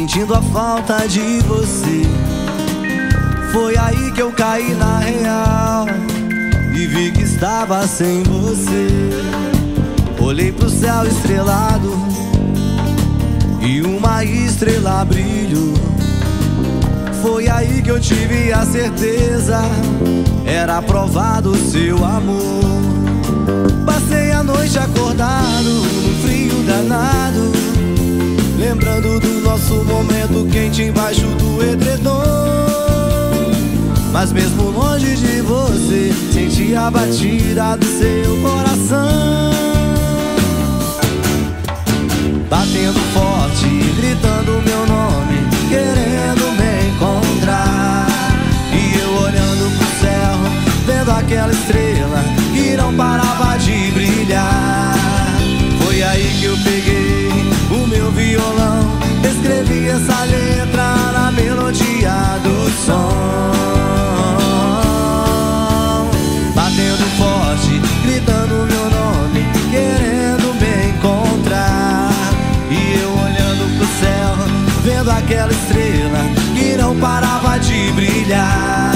sentindo a falta de você. Foi aí que eu caí na real e vi que estava sem você. Olhei pro céu estrelado e uma estrela brilhou. Foi aí que eu tive a certeza, era provado o seu amor. Passei a noite acordado, no frio danado, lembrando do nosso momento quente embaixo do edredom. Mas mesmo longe de você, senti a batida do seu coração, batendo forte, gritando meu nome, querendo me encontrar. E eu olhando pro céu, vendo aquela estrela que não parava de brilhar. Foi aí que eu peguei o meu violão, escrevi essa letra na melodia do som, batendo forte, gritando meu nome, querendo me encontrar. E eu olhando pro céu, vendo aquela estrela que não parava de brilhar.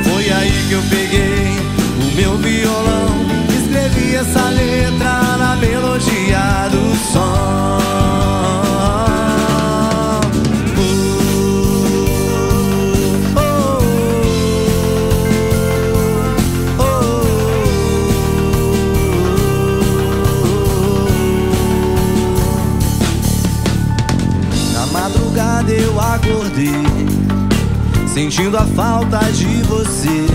Foi aí que eu peguei o meu violão, escrevi essa letra na melodia do som. Na madrugada eu acordei, sentindo a falta de você.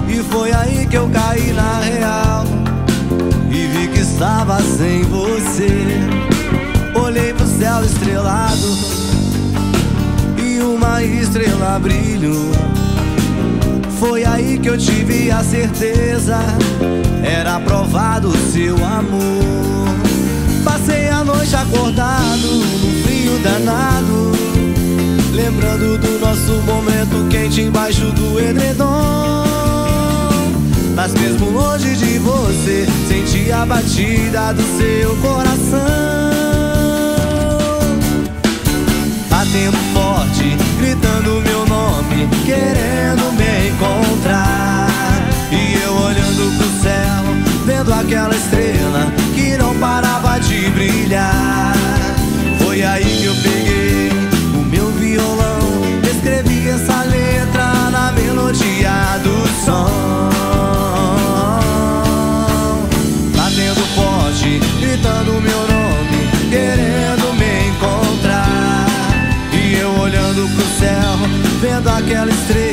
E foi aí que eu caí na real e vi que estava sem você. Olhei pro céu estrelado e uma estrela brilhou. Foi aí que eu tive a certeza, era provado o seu amor. Passei a noite acordado, no frio danado, lembrando do nosso momento quente embaixo do edredom. Mas mesmo longe de você, senti a batida do seu coração, batendo forte, gritando meu nome, querendo me encontrar. E eu olhando pro céu, vendo aquela estrela que não parava de brilhar. Foi aí que eu peguei o meu violão, escrevi essa letra na melodia do som, batendo forte, gritando meu nome, querendo me encontrar. E eu olhando pro céu, vendo aquela estrela